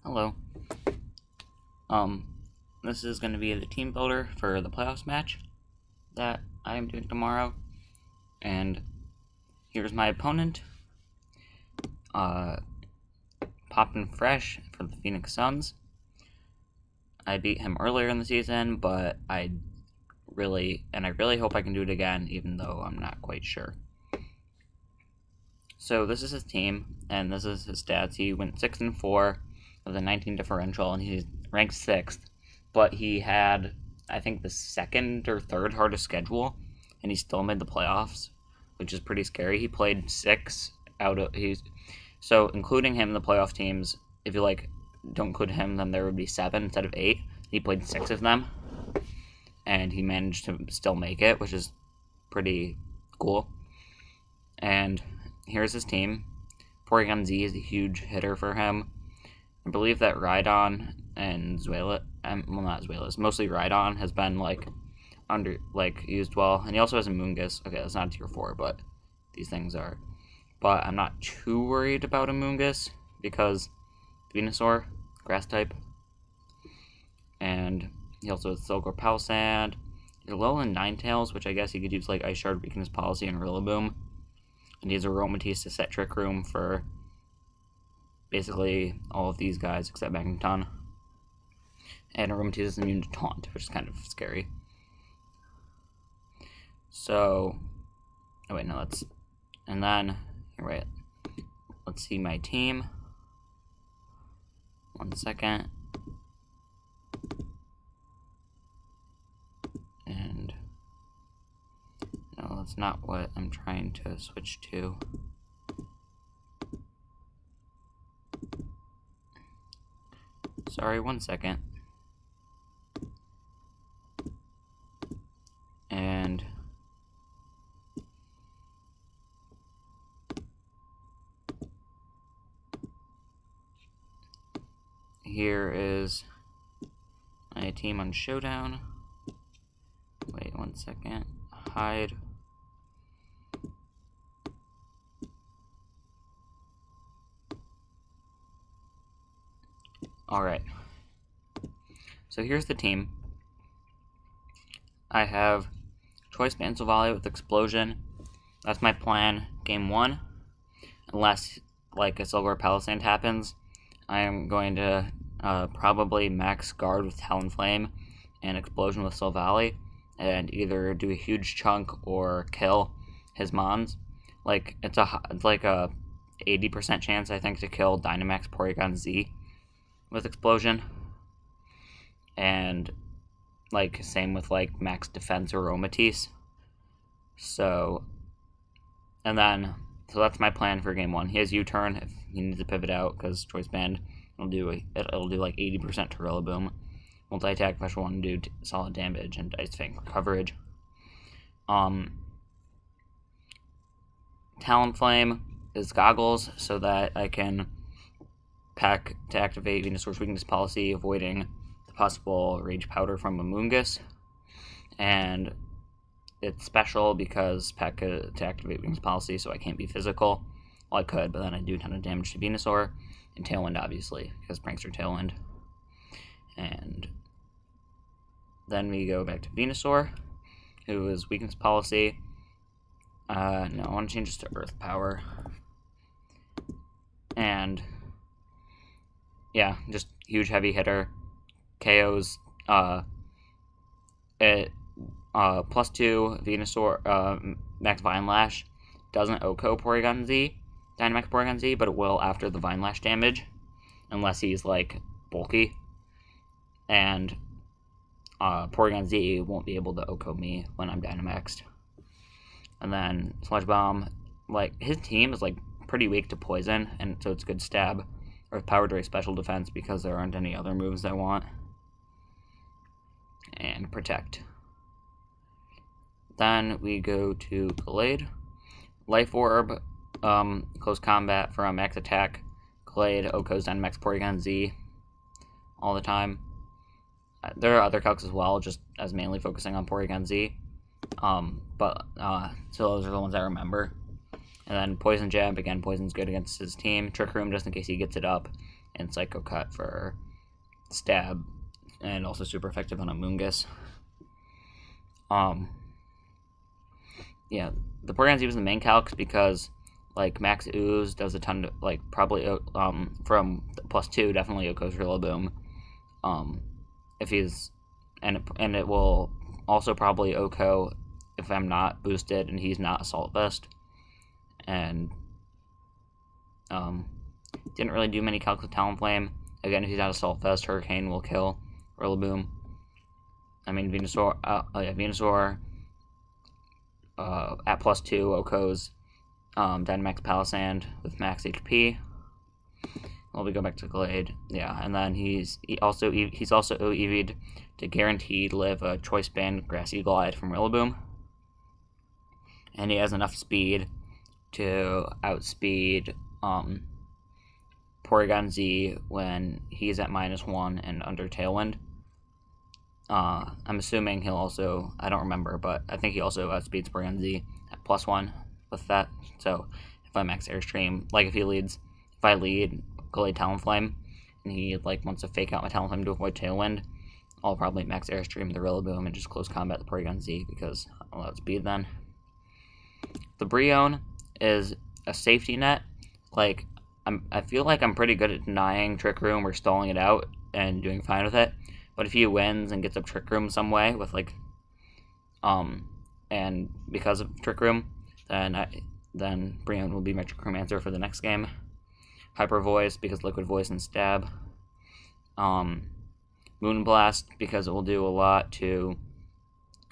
Hello. Um, this is going to be the team builder for the playoffs match that I am doing tomorrow. And here's my opponent. Poppin' Fresh for the Phoenix Suns. I beat him earlier in the season, but I really hope I can do it again, even though I'm not quite sure. So this is his team, and this is his stats. He went 6-4 with a 19 differential, and he's ranked 6th. But he had, I think, the second or third hardest schedule, and he still made the playoffs, which is pretty scary. He played 6 out of so including him in the playoff teams. If you don't include him, then there would be 7 instead of 8. He played 6 of them, and he managed to still make it, which is pretty cool. And here's his team. Porygon Z is a huge hitter for him. I believe that Rhydon and not Zuelis, mostly Rhydon has been used well, and he also has a Moongus. Okay, that's not a tier 4, but these things are. But I'm not too worried about a Moongus because Venusaur, grass type, and he also has Silver Palisand. He's low in Ninetales, which I guess he could use Ice Shard, Weakness Policy, and Rillaboom. And he has Aromatisse to set Trick Room for basically all of these guys except Magneton. And Aromatisse is immune to Taunt, which is kind of scary. So, let's see my team. 1 second. And no, that's not what I'm trying to switch to. Sorry, 1 second. And here is my team on Showdown. Wait 1 second. Hide. Alright. So here's the team. I have Choice Band Silvally with Explosion. That's my plan, game 1. Unless, a Silver Palisand happens, I am going to probably max Guard with Talonflame and Explosion with Silvally, and either do a huge chunk or kill his Mons. It's like a 80% chance, I think, to kill Dynamax Porygon Z with Explosion. And same with max defense or Aromatisse. So that's my plan for game 1. He has U-turn if he needs to pivot out, because Choice Band it'll do 80% to Rillaboom. Multi-attack special 1 do solid damage and Ice Fang coverage. Talonflame is Goggles, so that I can pack to activate Venusaur's Weakness Policy, avoiding the possible Rage Powder from a Moongus. And it's special because pack to activate Weakness Policy, so I can't be physical. Well, I could, but then I do a ton of damage to Venusaur. And Tailwind, obviously, because Prankster Tailwind. And then we go back to Venusaur, who is Weakness Policy. No, I want to change this to Earth Power. And yeah, just huge heavy hitter. KOs +2 Venusaur Max Vine Lash doesn't OHKO Porygon Z, Dynamax Porygon Z, but it will after the Vine Lash damage, unless he's bulky. And Porygon Z won't be able to OHKO me when I'm Dynamaxed. And then Sludge Bomb, his team is pretty weak to poison, and so it's good stab. Earth Power to a special defense because there aren't any other moves I want. And Protect. Then we go to Glade. Life Orb, close combat from Max Attack. Glade OHKOs Dynamax Porygon Z all the time. There are other calcs as well, just as mainly focusing on Porygon Z. So those are the ones I remember. And then Poison Jab, again, Poison's good against his team. Trick Room, just in case he gets it up. and Psycho Cut for stab, and also super effective on a Moongus. Yeah, the Porygon Z was the main calcs because like Max Ooze does a ton of, like, probably from +2 definitely Oko's Rillaboom. If he's and it will also probably Oko if I'm not boosted and he's not Assault Vest. And didn't really do many calcs with Talonflame. Again, if he's not Assault Vest, Hurricane will kill Rillaboom. I mean, Venusaur, Venusaur at +2 Oko's Dynamax Palisand with max HP. Well, we go back to Glade, yeah, and then he's also EV'd to guaranteed live a Choice Band Grassy Glide from Rillaboom, and he has enough speed to outspeed Porygon Z when he's at -1 and under Tailwind. I'm assuming he'll also, I don't remember, but I think he also outspeeds Porygon Z at +1 with that. So if I max Airstream, like if I lead Glade Talonflame and he like wants to fake out my Talonflame to avoid Tailwind, I'll probably max Airstream the Rillaboom and just close combat the Porygon Z because I'll outspeed then. The Brionne is a safety net. Like, I feel like I'm pretty good at denying Trick Room or stalling it out and doing fine with it. But if he wins and gets up Trick Room some way with like, and because of Trick Room, then Brionne will be my Trick Room answer for the next game. Hyper Voice because Liquid Voice and Stab. Moonblast because it will do a lot to.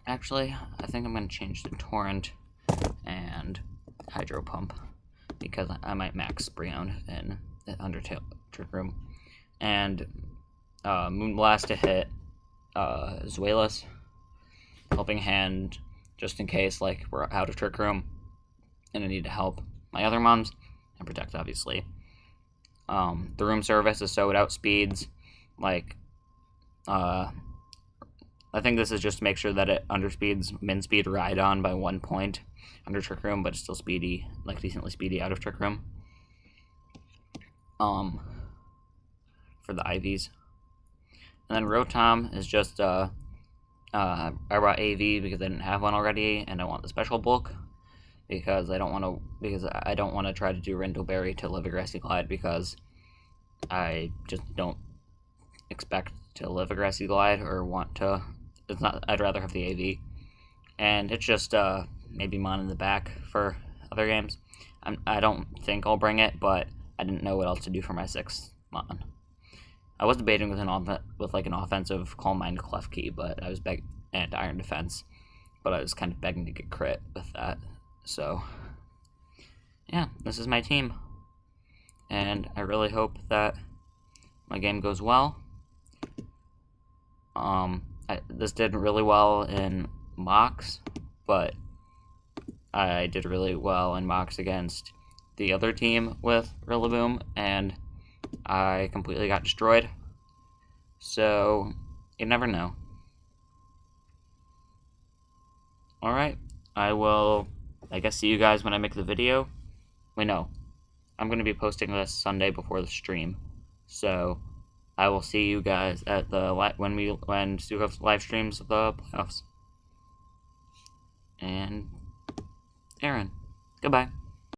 Actually, I think I'm gonna change to Torrent and Hydro Pump because I might max Brionne in Undertale Trick Room, and Moonblast to hit Zuelas, Helping Hand just in case like we're out of Trick Room and I need to help my other moms, and Protect obviously. The Room Service is so it outspeeds like I think this is just to make sure that it underspeeds Min Speed Rhydon by 1 point under Trick Room, but it's still speedy, like decently speedy out of Trick Room. For the IVs. And then Rotom is just, I brought AV because I didn't have one already, and I want the special bulk, because I don't want to try to do Rindleberry to live a Grassy Glide, because I just don't expect to live a Grassy Glide, or want to. I'd rather have the AV. And it's just, maybe Mon in the back for other games. I don't think I'll bring it, but I didn't know what else to do for my 6th Mon. I was debating with an offensive Calm Mind Klefki, but I was and Iron Defense, but I was kind of begging to get crit with that. So yeah, this is my team, and I really hope that my game goes well. This did really well in mocks, but I did really well in mocks against the other team with Rillaboom, and I completely got destroyed. So, you never know. Alright, I will, I guess, see you guys when I make the video. Wait, no. I'm going to be posting this Sunday before the stream. So, I will see you guys at the when Stu live streams the playoffs. And Aaron, goodbye.